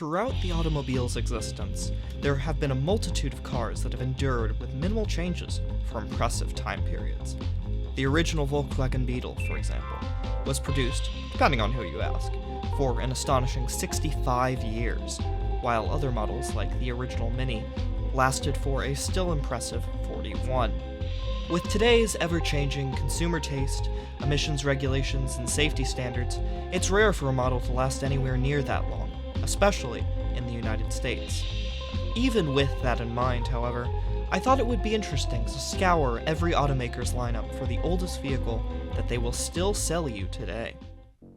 Throughout the automobile's existence, there have been a multitude of cars that have endured with minimal changes for impressive time periods. The original Volkswagen Beetle, for example, was produced, depending on who you ask, for an astonishing 65 years, while other models like the original Mini lasted for a still impressive 41. With today's ever-changing consumer taste, emissions regulations, and safety standards, it's rare for a model to last anywhere near that long, especially in the United States. Even with that in mind, however, I thought it would be interesting to scour every automaker's lineup for the oldest vehicle that they will still sell you today.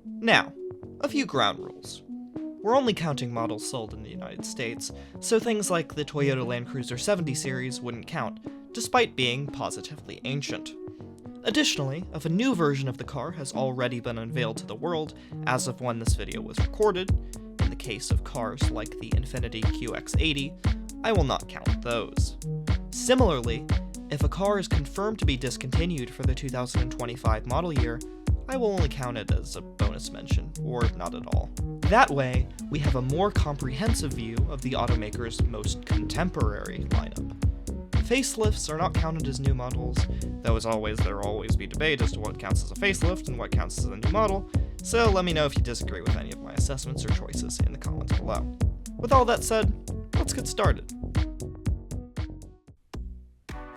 Now, a few ground rules. We're only counting models sold in the United States, so things like the Toyota Land Cruiser 70 series wouldn't count, despite being positively ancient. Additionally, if a new version of the car has already been unveiled to the world as of when this video was recorded, in the case of cars like the Infiniti QX80, I will not count those. Similarly, if a car is confirmed to be discontinued for the 2025 model year, I will only count it as a bonus mention, or not at all. That way, we have a more comprehensive view of the automaker's most contemporary lineup. Facelifts are not counted as new models, though as always there will always be debate as to what counts as a facelift and what counts as a new model, so let me know if you disagree with any of my assessments or choices in the comments below. With all that said, let's get started.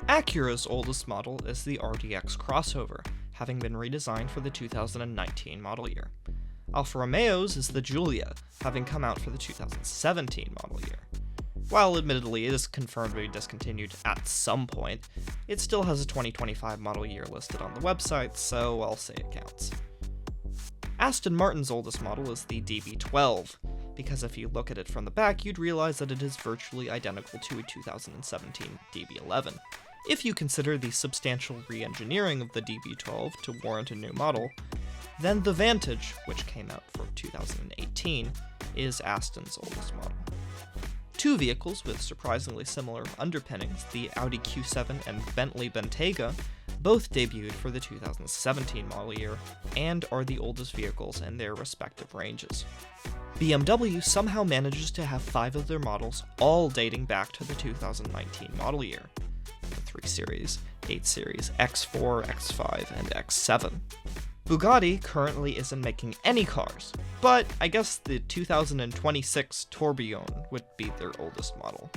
Acura's oldest model is the RDX crossover, having been redesigned for the 2019 model year. Alfa Romeo's is the Giulia, having come out for the 2017 model year. While admittedly it is confirmed to be discontinued at some point, it still has a 2025 model year listed on the website, so I'll say it counts. Aston Martin's oldest model is the DB12, because if you look at it from the back, you'd realize that it is virtually identical to a 2017 DB11. If you consider the substantial re-engineering of the DB12 to warrant a new model, then the Vantage, which came out for 2018, is Aston's oldest model. Two vehicles with surprisingly similar underpinnings, the Audi Q7 and Bentley Bentayga, both debuted for the 2017 model year and are the oldest vehicles in their respective ranges. BMW somehow manages to have 5 of their models all dating back to the 2019 model year: the 3 Series, 8 Series, X4, X5, and X7. Bugatti currently isn't making any cars, but I guess the 2026 Tourbillon would be their oldest model,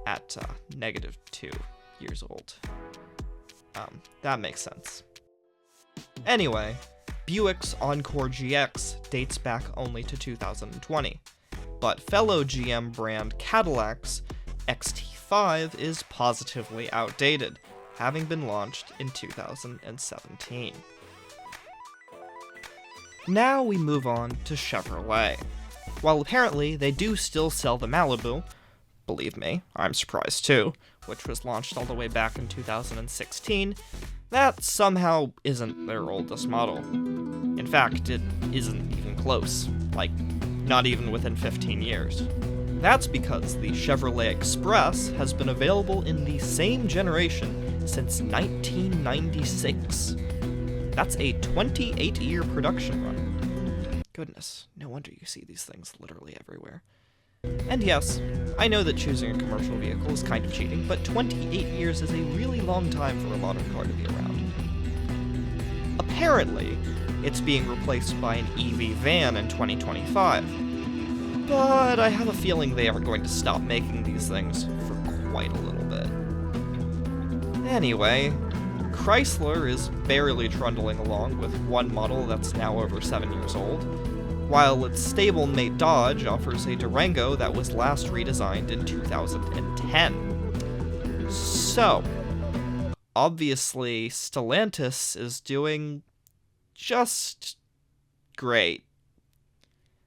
at -2 years old. That makes sense. Anyway, Buick's Encore GX dates back only to 2020, but fellow GM brand Cadillac's XT5 is positively outdated, having been launched in 2017. Now we move on to Chevrolet. While apparently they do still sell the Malibu, believe me, I'm surprised too, which was launched all the way back in 2016, that somehow isn't their oldest model. In fact, it isn't even close, like, not even within 15 years. That's because the Chevrolet Express has been available in the same generation since 1996. That's a 28-year production run. Goodness, no wonder you see these things literally everywhere. And yes, I know that choosing a commercial vehicle is kind of cheating, but 28 years is a really long time for a modern car to be around. Apparently, it's being replaced by an EV van in 2025. But I have a feeling they are going to stop making these things for quite a little bit. Anyway, Chrysler is barely trundling along with one model that's now over 7 years old, while its stablemate Dodge offers a Durango that was last redesigned in 2010. So, obviously, Stellantis is doing just great.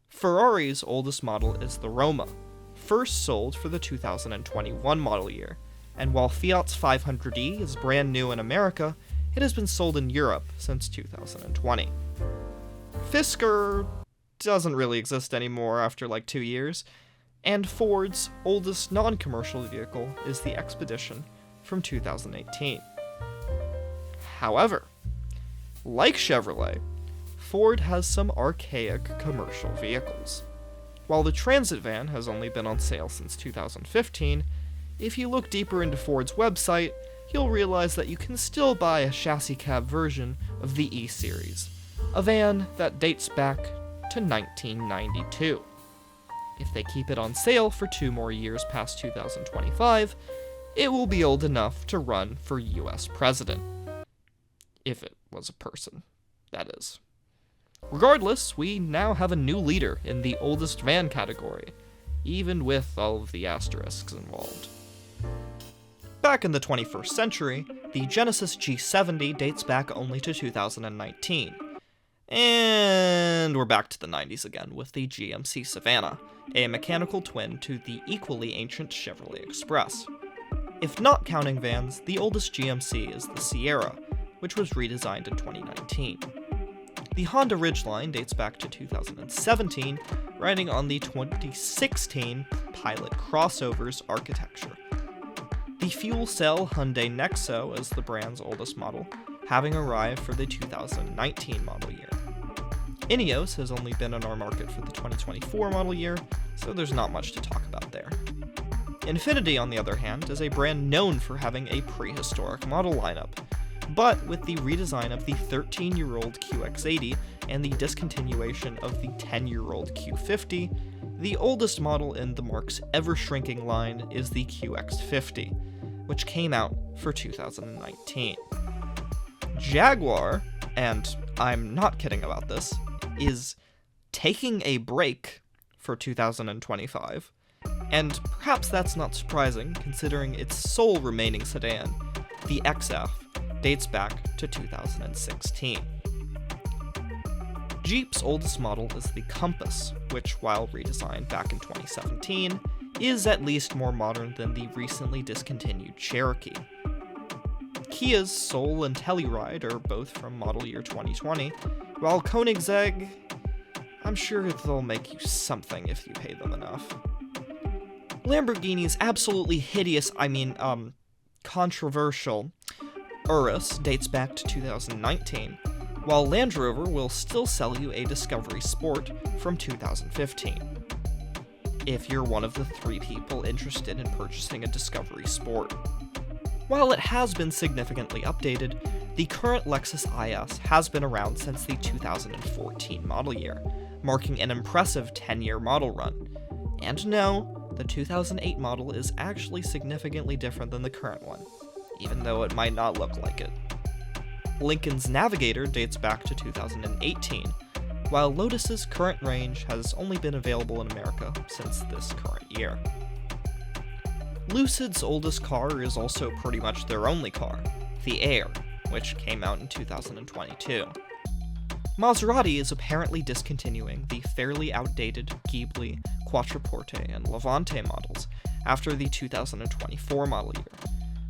Ferrari's oldest model is the Roma, first sold for the 2021 model year, and while Fiat's 500e is brand new in America, it has been sold in Europe since 2020. Fisker doesn't really exist anymore after like 2 years, and Ford's oldest non-commercial vehicle is the Expedition from 2018. However, like Chevrolet, Ford has some archaic commercial vehicles. While the Transit van has only been on sale since 2015, if you look deeper into Ford's website, you'll realize that you can still buy a chassis cab version of the E-Series, a van that dates back to 1992. If they keep it on sale for 2 more years past 2025, it will be old enough to run for US president. If it was a person, that is. Regardless, we now have a new leader in the oldest van category, even with all of the asterisks involved. Back in the 21st century, the Genesis G70 dates back only to 2019. And we're back to the 90s again with the GMC Savannah, a mechanical twin to the equally ancient Chevrolet Express. If not counting vans, the oldest GMC is the Sierra, which was redesigned in 2019. The Honda Ridgeline dates back to 2017, riding on the 2016 Pilot Crossover's architecture. The fuel cell Hyundai Nexo is the brand's oldest model, having arrived for the 2019 model year. Ineos has only been on our market for the 2024 model year, so there's not much to talk about there. Infiniti, on the other hand, is a brand known for having a prehistoric model lineup, but with the redesign of the 13-year-old QX80 and the discontinuation of the 10-year-old Q50, the oldest model in the Marque's ever-shrinking line is the QX50, which came out for 2019. Jaguar, and I'm not kidding about this, is taking a break for 2025, and perhaps that's not surprising considering its sole remaining sedan, the XF, dates back to 2016. Jeep's oldest model is the Compass, which, while redesigned back in 2017, is at least more modern than the recently discontinued Cherokee. Kia's Soul and Telluride are both from model year 2020, while Koenigsegg, I'm sure they'll make you something if you pay them enough. Lamborghini's absolutely hideous, controversial Urus dates back to 2019, while Land Rover will still sell you a Discovery Sport from 2015. If you're one of the 3 people interested in purchasing a Discovery Sport. While it has been significantly updated, the current Lexus IS has been around since the 2014 model year, marking an impressive 10-year model run. And no, the 2008 model is actually significantly different than the current one, even though it might not look like it. Lincoln's Navigator dates back to 2018, while Lotus's current range has only been available in America since this current year. Lucid's oldest car is also pretty much their only car, the Air, which came out in 2022. Maserati is apparently discontinuing the fairly outdated Ghibli, Quattroporte, and Levante models after the 2024 model year.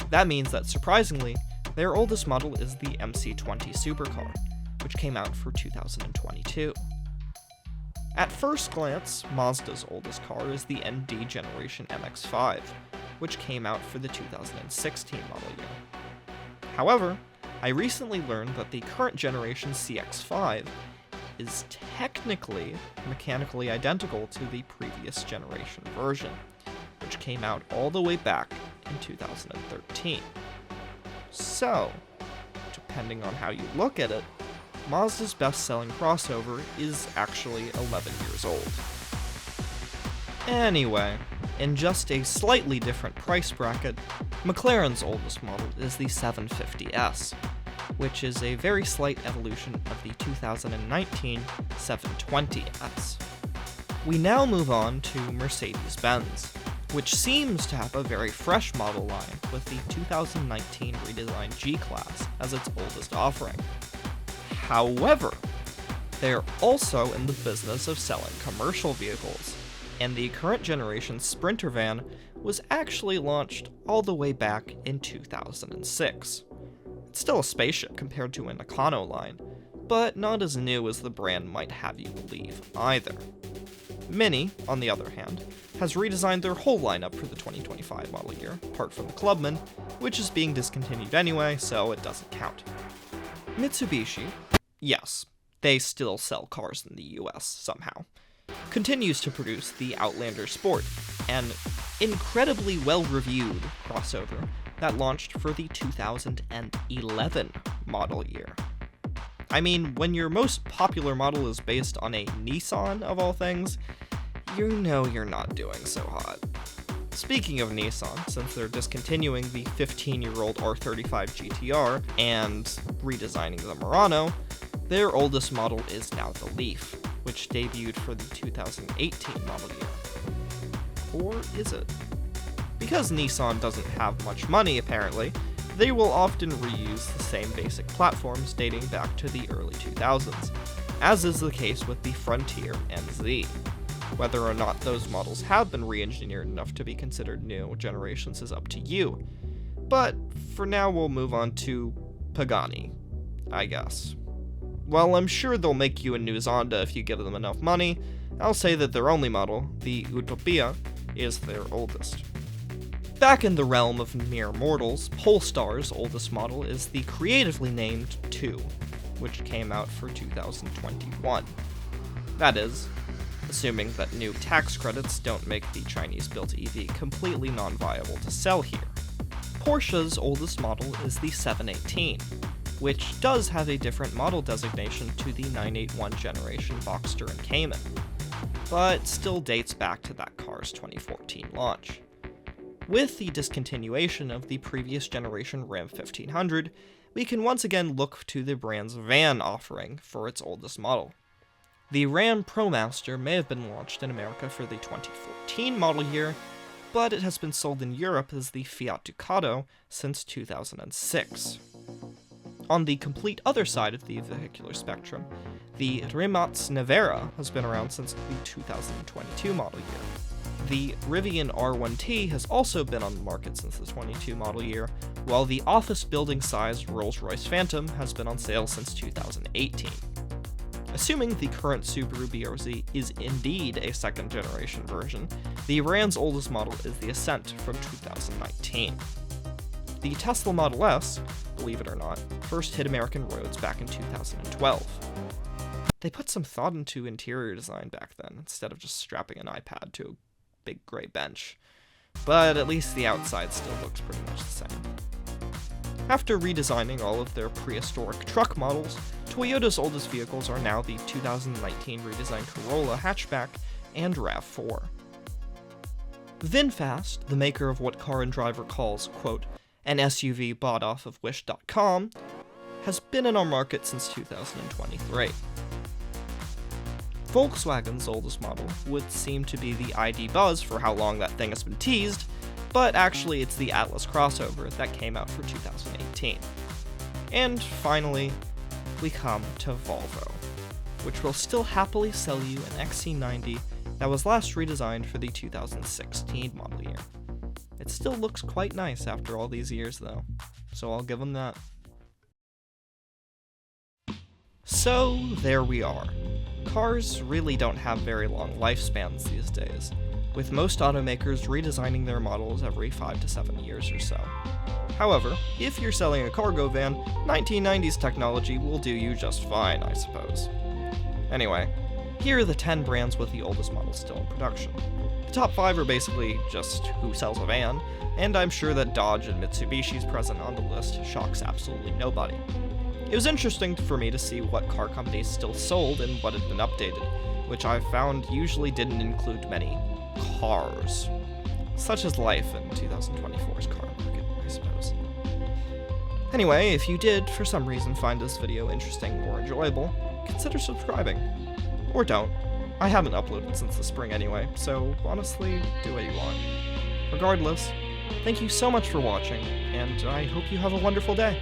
That means that, surprisingly, their oldest model is the MC20 supercar, which came out for 2022. At first glance, Mazda's oldest car is the ND Generation MX-5, which came out for the 2016 model year. However, I recently learned that the current generation CX-5 is technically mechanically identical to the previous generation version, which came out all the way back in 2013. So, depending on how you look at it, Mazda's best-selling crossover is actually 11 years old. Anyway, in just a slightly different price bracket, McLaren's oldest model is the 750S, which is a very slight evolution of the 2019 720S. We now move on to Mercedes-Benz, which seems to have a very fresh model line with the 2019 redesigned G-Class as its oldest offering. However, they are also in the business of selling commercial vehicles, and the current generation Sprinter van was actually launched all the way back in 2006. It's still a spaceship compared to an Econo line, but not as new as the brand might have you believe either. Mini, on the other hand, has redesigned their whole lineup for the 2025 model year, apart from the Clubman, which is being discontinued anyway, so it doesn't count. Mitsubishi, yes, they still sell cars in the US somehow. continues to produce the Outlander Sport, an incredibly well-reviewed crossover that launched for the 2011 model year. I mean, when your most popular model is based on a Nissan, of all things, you know you're not doing so hot. Speaking of Nissan, since they're discontinuing the 15-year-old R35 GTR and redesigning the Murano, their oldest model is now the Leaf, which debuted for the 2018 model year. Or is it? Because Nissan doesn't have much money, apparently, they will often reuse the same basic platforms dating back to the early 2000s, as is the case with the Frontier and Z. Whether or not those models have been re-engineered enough to be considered new generations is up to you. But for now, we'll move on to Pagani, I guess. While I'm sure they'll make you a new Zonda if you give them enough money, I'll say that their only model, the Utopia, is their oldest. Back in the realm of mere mortals, Polestar's oldest model is the creatively named 2, which came out for 2021. That is, assuming that new tax credits don't make the Chinese-built EV completely non-viable to sell here. Porsche's oldest model is the 718, which does have a different model designation to the 981 generation Boxster and Cayman, but still dates back to that car's 2014 launch. With the discontinuation of the previous generation Ram 1500, we can once again look to the brand's van offering for its oldest model. The Ram ProMaster may have been launched in America for the 2014 model year, but it has been sold in Europe as the Fiat Ducato since 2006. On the complete other side of the vehicular spectrum, the Rimac Nevera has been around since the 2022 model year. The Rivian R1T has also been on the market since the 22 model year, while the office building-sized Rolls-Royce Phantom has been on sale since 2018. Assuming the current Subaru BRZ is indeed a second-generation version, the Ram's oldest model is the Ascent from 2019. The Tesla Model S, believe it or not, first hit American roads back in 2012. They put some thought into interior design back then, instead of just strapping an iPad to a big gray bench. But at least the outside still looks pretty much the same. After redesigning all of their prehistoric truck models, Toyota's oldest vehicles are now the 2019 redesigned Corolla hatchback and RAV4. VinFast, the maker of what Car and Driver calls, quote, an SUV bought off of Wish.com, has been in our market since 2023. Volkswagen's oldest model would seem to be the ID Buzz for how long that thing has been teased, but actually it's the Atlas crossover that came out for 2018. And finally, we come to Volvo, which will still happily sell you an XC90 that was last redesigned for the 2016 model year. It still looks quite nice after all these years though, so I'll give them that. So there we are. Cars really don't have very long lifespans these days, with most automakers redesigning their models every 5 to 7 years or so. However, if you're selling a cargo van, 1990s technology will do you just fine, I suppose. Anyway, here are the 10 brands with the oldest models still in production. The top 5 are basically just who sells a van, and I'm sure that Dodge and Mitsubishi's present on the list shocks absolutely nobody. It was interesting for me to see what car companies still sold and what had been updated, which I found usually didn't include many cars. Such is life in 2024's car market, I suppose. Anyway, if you did, for some reason, find this video interesting or enjoyable, consider subscribing. Or don't. I haven't uploaded since the spring anyway, so honestly, do what you want. Regardless, thank you so much for watching, and I hope you have a wonderful day.